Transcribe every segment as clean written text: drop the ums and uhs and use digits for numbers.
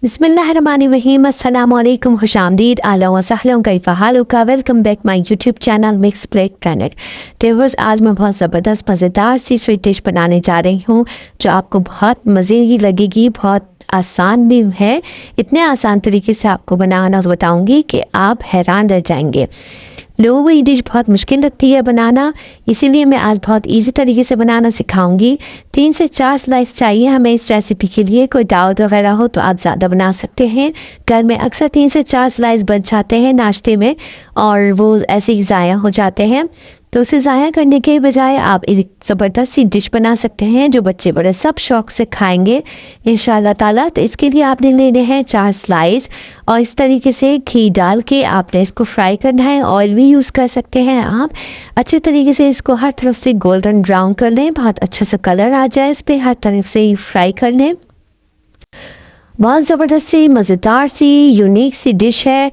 बिस्मिल्लाहिर्रहमानिर्रहीम अस्सलाम वालेकुम खुशामदीद आला व सहलन कैफ़ा हालुका welcome back my YouTube channel mix plate planet. Viewers, आज मैं बहुत ज़बरदस्त मज़ेदार सी स्वीट डिश बनाने जा रही हूँ जो आपको बहुत मज़े की लगेगी। बहुत आसान भी है, इतने आसान तरीके से आपको बनाना बताऊँगी कि आप हैरान रह जाएंगे। लोगों को ये डिश बहुत मुश्किल लगती है बनाना, इसीलिए मैं आज बहुत इजी तरीके से बनाना सिखाऊंगी। 3 से 4 स्लाइस चाहिए हमें इस रेसिपी के लिए। कोई दावत वगैरह हो तो आप ज़्यादा बना सकते हैं। घर में अक्सर 3 से 4 स्लाइस बन जाते हैं नाश्ते में और वो ऐसे ही ज़ाया हो जाते हैं, तो उसे ज़ाया करने के बजाय आप एक ज़बरदस्त सी डिश बना सकते हैं जो बच्चे बड़े सब शौक़ से खाएंगे इंशाल्लाह ताला। तो इसके लिए आपने लेने हैं 4 स्लाइस और इस तरीके से घी डाल के आपने इसको फ्राई करना है। ऑयल भी यूज़ कर सकते हैं आप। अच्छे तरीके से इसको हर तरफ से गोल्डन ब्राउन कर लें, बहुत अच्छा सा कलर आ जाए इस पर, हर तरफ से फ्राई कर लें। बहुत ज़बरदस्त सी मज़ेदार सी यूनिक सी डिश है।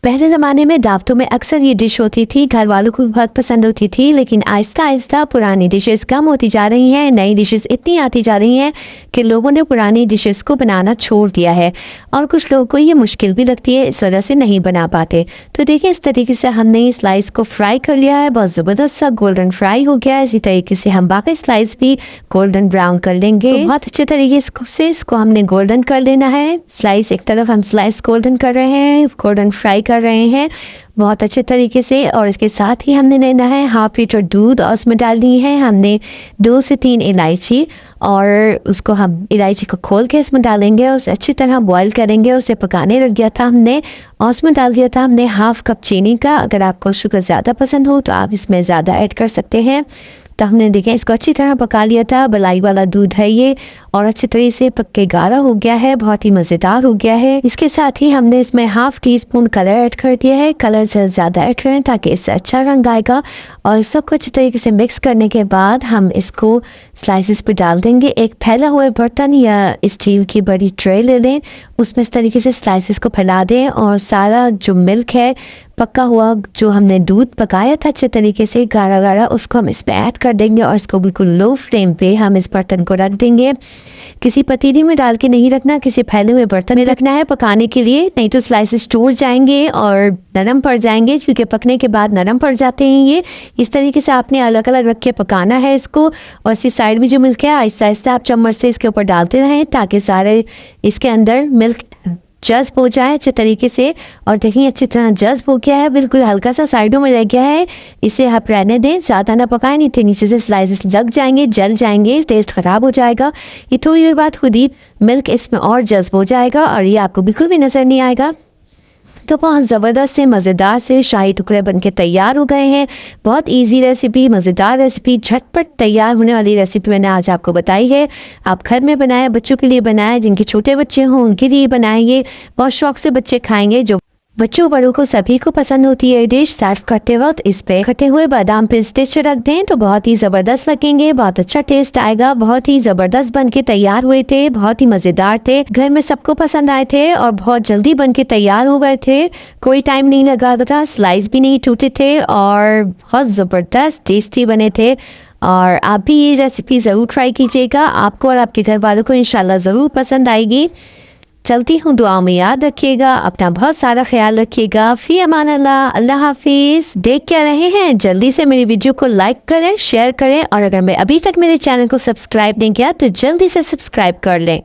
पहले ज़माने में दावतों में अक्सर ये डिश होती थी, घर वालों को बहुत पसंद होती थी, लेकिन आहिस्ता आहिस्ता पुरानी डिशेस कम होती जा रही हैं, नई डिशेस इतनी आती जा रही हैं कि लोगों ने पुरानी डिशेस को बनाना छोड़ दिया है और कुछ लोगों को ये मुश्किल भी लगती है, इस वजह से नहीं बना पाते। तो देखिए, इस तरीके से हमने स्लाइस को फ्राई कर लिया है, बहुत ज़बरदस्त सा गोल्डन फ्राई हो गया है। इसी तरीके से हम बाकी स्लाइस भी गोल्डन ब्राउन कर लेंगे। तो बहुत अच्छे तरीके से इसको हमने गोल्डन कर लेना है। स्लाइस एक तरफ हम स्लाइस गोल्डन कर रहे हैं, गोल्डन फ्राई कर रहे हैं बहुत अच्छे तरीके से। और इसके साथ ही हमने लेना है हाफ लीटर दूध और उसमें डालनी है हमने 2 से 3 इलायची और उसको हम इलायची को खोल के इसमें डालेंगे और उसे अच्छी तरह बॉईल करेंगे। उसे पकाने रख दिया था हमने और उसमें डाल दिया था हमने हाफ कप चीनी का। अगर आपको शुगर ज़्यादा पसंद हो तो आप इसमें ज़्यादा ऐड कर सकते हैं। तो हमने देखें इसको अच्छी तरह पका लिया था। मलाई वाला दूध है ये और अच्छी तरह से पक के गाढ़ा हो गया है, बहुत ही मज़ेदार हो गया है। इसके साथ ही हमने इसमें half tea spoon colour add कर दिया है। कलर से ज़्यादा ऐड करें ताकि इससे अच्छा रंग आएगा। और सबको अच्छी तरीके से मिक्स करने के बाद हम इसको स्लाइसिस पे डाल देंगे। एक फैला हुआ बर्तन या स्टील की बड़ी ट्रे ले लें, उसमें इस तरीके से स्लाइसिस को फैला दें और सारा जो मिल्क है, पका हुआ जो हमने दूध पकाया था अच्छे तरीके से गाढ़ा गाढ़ा, उसको हम इस पर ऐड कर देंगे और इसको बिल्कुल लो फ्लेम पे हम इस बर्तन को रख देंगे। किसी पतीली में डाल के नहीं रखना, किसी फैले हुए बर्तन में रखना है पकाने के लिए, नहीं तो स्लाइसेस टूट जाएंगे और नरम पड़ जाएंगे, क्योंकि पकने के बाद नरम पड़ जाते हैं ये। इस तरीके से आपने अलग अलग रख के पकाना है इसको। और इसी साइड में जो मिल्क है आहिस्ता आहिस्ता आप चम्मच से इसके ऊपर डालते रहें ताकि सारे इसके अंदर मिल्क जज्ब हो जाए अच्छे तरीके से। और देखिए अच्छी तरह जज्ब हो गया है, बिल्कुल हल्का सा साइडों में रह गया है। इसे आप रहने दें, ज़्यादा ना पकाएं, नहीं तो नीचे से स्लाइसेस लग जाएंगे, जल जाएंगे, टेस्ट ख़राब हो जाएगा। ये थोड़ी देर बाद खुद ही मिल्क इसमें और जज्ब हो जाएगा और ये आपको बिल्कुल भी नज़र नहीं आएगा। तो बहुत ज़बरदस्त से मज़ेदार से शाही टुकड़े बनके तैयार हो गए हैं। बहुत इजी रेसिपी, मज़ेदार रेसिपी, झटपट तैयार होने वाली रेसिपी मैंने आज आपको बताई है। आप घर में बनाएं, बच्चों के लिए बनाएं, जिनके छोटे बच्चे हों उनके लिए बनाएंगे, बहुत शौक से बच्चे खाएंगे। जो बच्चों बड़ों को सभी को पसंद होती है डिश। सर्व करते वक्त इस पे कटे हुए बादाम पिस्ते रख दें तो बहुत ही ज़बरदस्त लगेंगे, बहुत अच्छा टेस्ट आएगा। बहुत ही ज़बरदस्त बन के तैयार हुए थे, बहुत ही मज़ेदार थे, घर में सबको पसंद आए थे और बहुत जल्दी बन के तैयार हो गए थे। कोई टाइम नहीं लगा था, स्लाइस भी नहीं टूटे थे और बहुत ज़बरदस्त टेस्टी बने थे। और आप भी ये रेसिपी ज़रूर ट्राई कीजिएगा, आपको और आपके घर वालों को इंशाल्लाह ज़रूर पसंद आएगी। चलती हूँ, दुआ में याद रखिएगा, अपना बहुत सारा ख्याल रखिएगा। फी अमान अल्लाह, अल्लाह हाफिज़। देख क्या रहे हैं, जल्दी से मेरी वीडियो को लाइक करें, शेयर करें और अगर मैं अभी तक मेरे चैनल को सब्सक्राइब नहीं किया तो जल्दी से सब्सक्राइब कर लें।